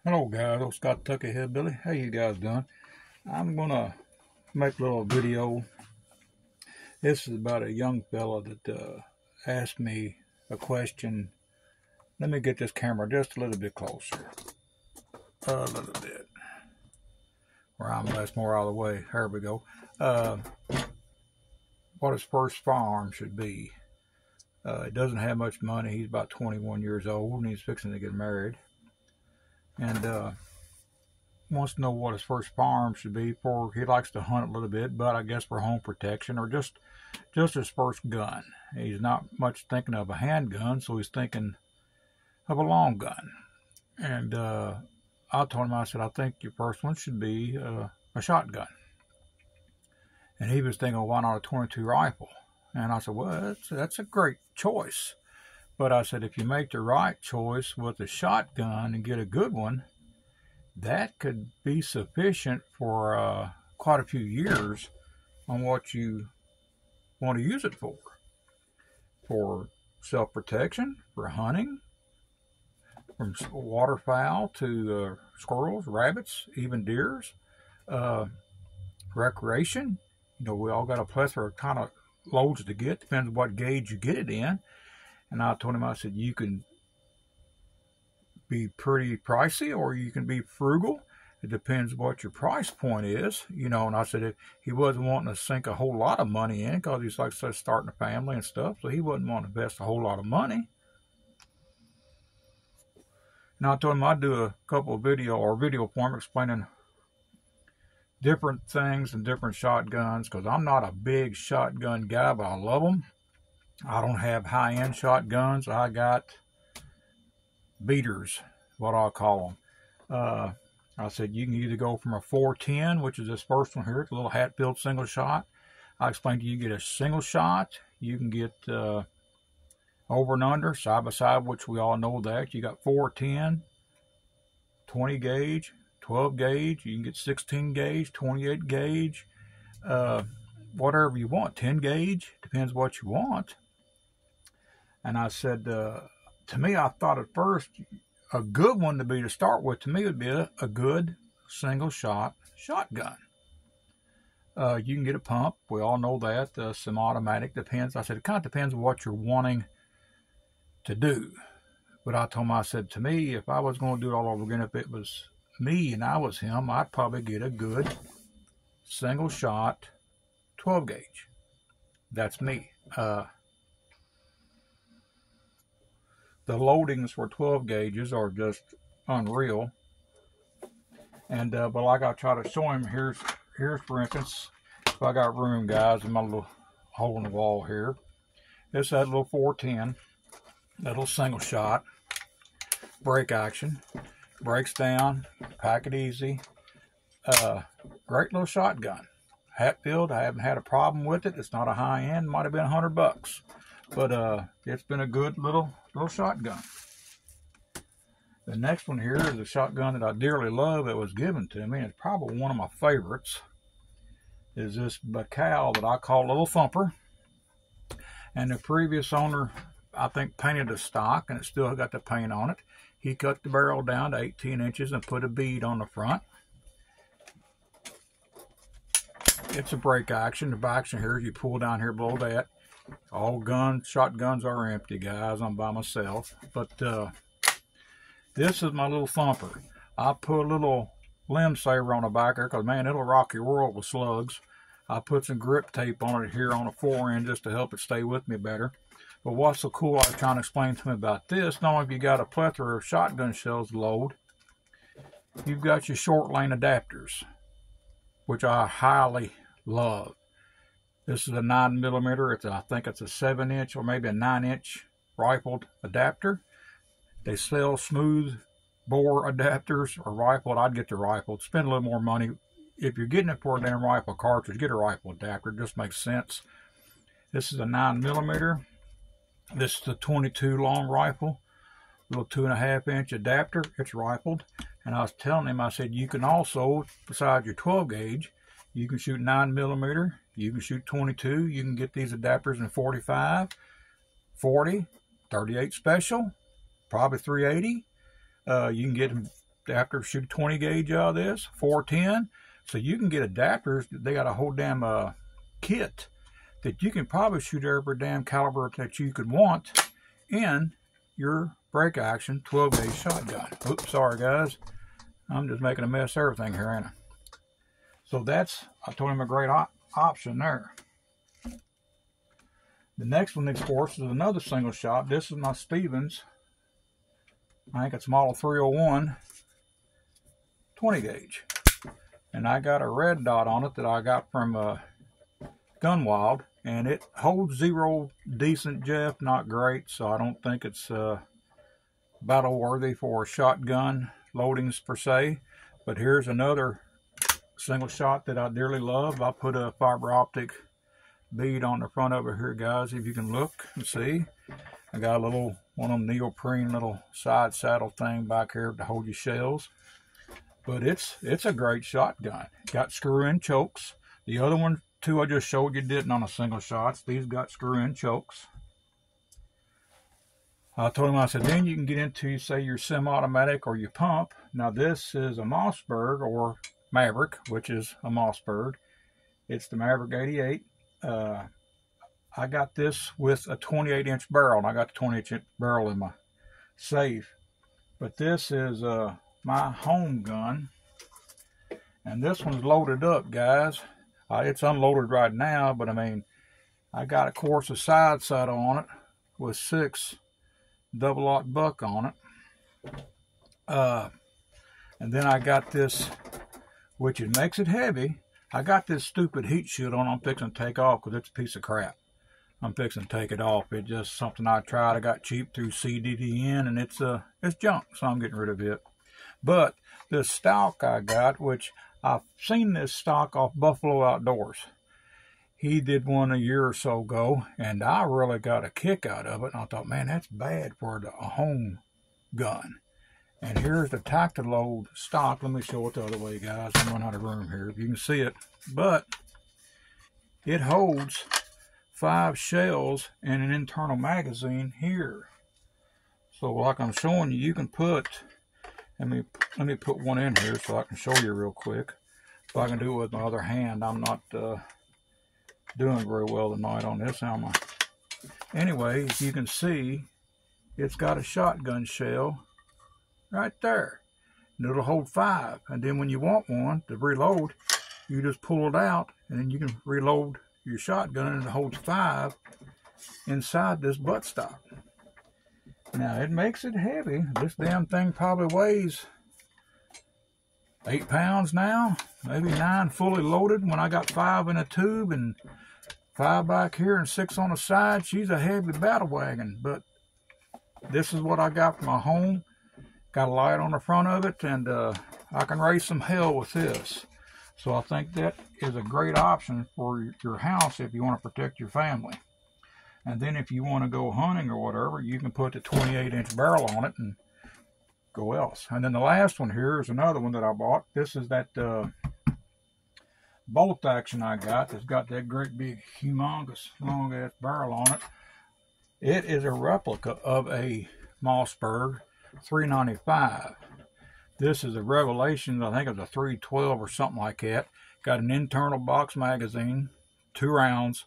Hello guys, I'm Scott Tucky Hillbilly. How you guys doing? I'm gonna make a little video. This is about a young fella that asked me a question. Let me get this camera just a little bit closer. A little bit. Where I'm less more out of the way. There we go. What his first firearm should be. He doesn't have much money. He's about 21 years old and he's fixing to get married. And wants to know what his first firearm should be for. He likes to hunt a little bit, but I guess for home protection or just his first gun. He's not much thinking of a handgun, so he's thinking of a long gun. And I told him, I said, I think your first one should be a shotgun. And he was thinking, well, why not a 22 rifle? And I said, well, that's a great choice. But I said, if you make the right choice with a shotgun and get a good one, that could be sufficient for quite a few years on what you want to use it for self-protection, for hunting, from waterfowl to squirrels, rabbits, even deers, recreation. You know, we all got a plethora of kind of loads to get, depends on what gauge you get it in. And I told him, I said, you can be pretty pricey or you can be frugal. It depends what your price point is, you know. And I said if he wasn't wanting to sink a whole lot of money in because he's like starting a family and stuff, so he wouldn't want to invest a whole lot of money. And I told him I'd do a couple of video for him explaining different things and different shotguns, because I'm not a big shotgun guy, but I love them. I don't have high-end shotguns. I got beaters, what I'll call them. I said you can either go from a 410, which is this first one here, it's a little Hatfield single shot. I explained to you, get a single shot. You can get over and under, side by side, which we all know that. You got 410, 20 gauge, 12 gauge. You can get 16 gauge, 28 gauge, whatever you want. 10 gauge, depends what you want. And I said, to me, I thought at first a good one to start with, to me, would be a good single shot shotgun. You can get a pump. We all know that. Semi-automatic depends. I said, it kind of depends on what you're wanting to do. But I told him, I said, to me, if I was going to do it all over again, if it was me and I was him, I'd probably get a good single shot 12 gauge. That's me. The loadings for 12 gauges are just unreal. And but like I try to show him, here's for instance, if I got room, guys, in my little hole in the wall here. This that little 410, that little single shot, break action, breaks down, pack it easy. Great little shotgun. Hatfield, I haven't had a problem with it. It's not a high end, might have been $100. But it's been a good little shotgun. The next one here is a shotgun that I dearly love that was given to me. It's probably one of my favorites. Is this Bacal that I call Little Thumper. And the previous owner, I think, painted the stock, and it still got the paint on it. He cut the barrel down to 18 inches and put a bead on the front. It's a break action. The action here, you pull down here below that. All shotguns are empty, guys. I'm by myself. But this is my little thumper. I put a little limb saver on the back there because, man, it'll rock your world with slugs. I put some grip tape on it here on the fore end just to help it stay with me better. But what's so cool, I was trying to explain to him about this, not only have you got a plethora of shotgun shells to load, you've got your short lane adapters, which I highly love. This is a 9mm. I think it's a 7-inch or maybe a 9-inch rifled adapter. They sell smooth bore adapters or rifled. I'd get the rifled. Spend a little more money. If you're getting it for a damn rifle cartridge, get a rifle adapter. It just makes sense. This is a 9mm. This is the 22 long rifle. Little 2.5-inch adapter. It's rifled. And I was telling him, I said, you can also, besides your 12 gauge, you can shoot 9mm. You can shoot 22. You can get these adapters in 45, 40, 38 special, probably 380. You can get them adapter, shoot 20 gauge out of this, 410. So you can get adapters. They got a whole damn kit that you can probably shoot every damn caliber that you could want in your break action 12 gauge shotgun. Oops, sorry guys. I'm just making a mess of everything here, ain't I? So that's, I told him, a great option there. The next one, of course, is another single shot. This is my Stevens. I think it's model 301 20 gauge. And I got a red dot on it that I got from Gunwild. And it holds 0 decent, Jeff, not great. So I don't think it's battle worthy for shotgun loadings per se. But here's another single shot that I dearly love. I put a fiber optic bead on the front of it here, guys, if you can look and see. I got a little one of them neoprene little side saddle thing back here to hold your shells. But it's a great shotgun. Got screw-in chokes. The other one too I just showed you didn't on a single shots. These got screw-in chokes. I told him, I said, then you can get into, say, your semi-automatic or your pump. Now this is a Mossberg or Maverick, which is a Mossberg. It's the Maverick 88. I got this with a 28-inch barrel, and I got the 28-inch barrel in my safe. But this is my home gun, and this one's loaded up, guys. It's unloaded right now, but I mean, I got, of course, a side saddle on it with 6 double-aught buck on it. And then I got this, which it makes it heavy. I got this stupid heat shield on. I'm fixing to take off because it's a piece of crap. I'm fixing to take it off. It's just something I tried. I got cheap through CDDN, and it's junk, so I'm getting rid of it. But this stock I got, which I've seen this stock off Buffalo Outdoors. He did one a year or so ago, and I really got a kick out of it. And I thought, man, that's bad for a home gun. And here's the Tactiload stock. Let me show it the other way, guys. I'm running out of room here if you can see it. But it holds 5 shells and an internal magazine here. So like I'm showing you, you can put, let me put one in here so I can show you real quick. If I can do it with my other hand, I'm not doing very well tonight on this, am I? Anyway, as you can see, it's got a shotgun shell right there. And it'll hold 5. And then when you want one to reload, you just pull it out, and then you can reload your shotgun, and it holds 5 inside this buttstock. Now, it makes it heavy. This damn thing probably weighs 8 pounds now, maybe 9 fully loaded. When I got 5 in a tube and 5 back here and 6 on the side, she's a heavy battle wagon. But this is what I got for my home. Got a light on the front of it, and I can raise some hell with this. So I think that is a great option for your house if you want to protect your family. And then if you want to go hunting or whatever, you can put the 28-inch barrel on it and go else. And then the last one here is another one that I bought. This is that bolt action I got that's got that great big humongous long ass barrel on it. It is a replica of a Mossberg 395. This is a Revelation, I think it's a 312 or something like that. Got an internal box magazine, 2 rounds,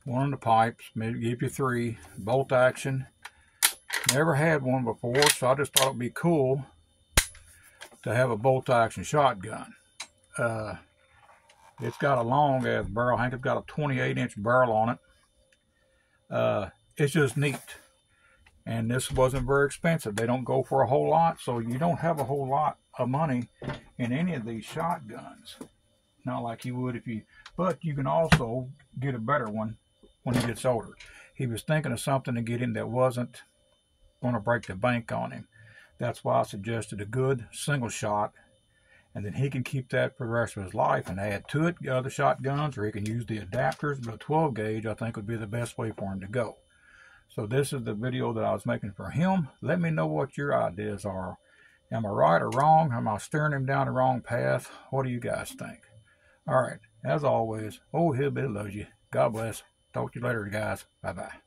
1 in the pipes, maybe give you 3, bolt action. Never had one before, so I just thought it'd be cool to have a bolt action shotgun. It's got a long ass barrel. I think it's got a 28-inch barrel on it. It's just neat. And this wasn't very expensive. They don't go for a whole lot, so you don't have a whole lot of money in any of these shotguns. Not like you would if you, but you can also get a better one when he gets older. He was thinking of something to get him that wasn't going to break the bank on him. That's why I suggested a good single shot, and then he can keep that for the rest of his life and add to it other shotguns, or he can use the adapters. But a 12 gauge I think would be the best way for him to go. So this is the video that I was making for him. Let me know what your ideas are. Am I right or wrong? Am I steering him down the wrong path? What do you guys think? All right, as always, old Hillbilly loves you. God bless. Talk to you later, guys. Bye-bye.